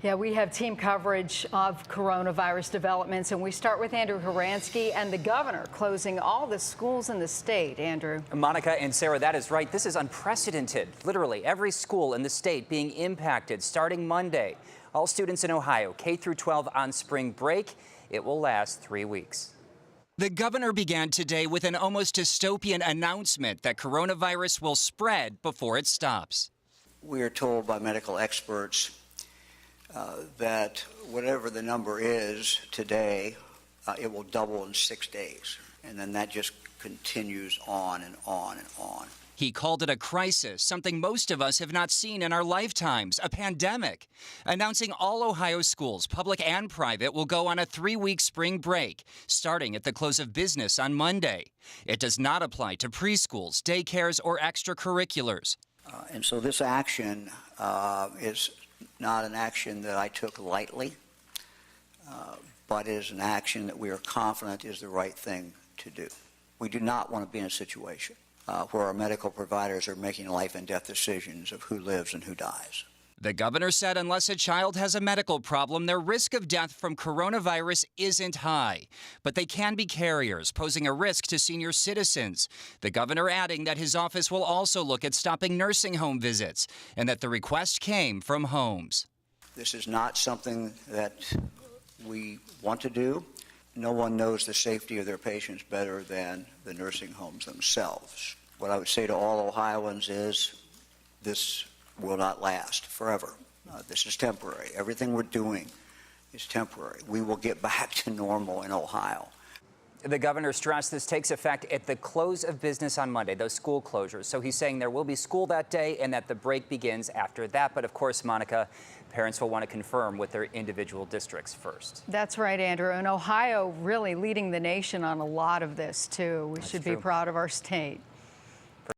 Yeah, we have team coverage of coronavirus developments, and we start with Andrew Horansky and the governor closing all the schools in the state. Andrew. Monica and Sarah, that is right. This is unprecedented. Literally every school in the state being impacted starting Monday. All students in Ohio, K through 12 on spring break. It will last 3 weeks. The governor began today with an almost dystopian announcement that coronavirus will spread before it stops. We are told by medical experts that whatever the number is today, it will double in 6 days. And then that just continues on and on and on. He called it a crisis, something most of us have not seen in our lifetimes, a pandemic, announcing all Ohio schools, public and private, will go on a 3-week spring break, starting at the close of business on Monday. It does not apply to preschools, daycares, or extracurriculars. And so this action is not an action that I took lightly, but is an action that we are confident is the right thing to do. We do not want to be in a situation where our medical providers are making life and death decisions of who lives and who dies. The governor said unless a child has a medical problem, their risk of death from coronavirus isn't high. But they can be carriers, posing a risk to senior citizens. The governor adding that his office will also look at stopping nursing home visits and that the request came from homes. This is not something that we want to do. No one knows the safety of their patients better than the nursing homes themselves. What I would say to all Ohioans is this will not last forever. This is temporary. Everything we're doing is temporary. We will get back to normal in Ohio. The governor stressed this takes effect at the close of business on Monday, those school closures. So he's saying there will be school that day and that the break begins after that. But of course, Monica, parents will want to confirm with their individual districts first. That's right, Andrew. And Ohio really leading the nation on a lot of this, too. We should be proud of our state.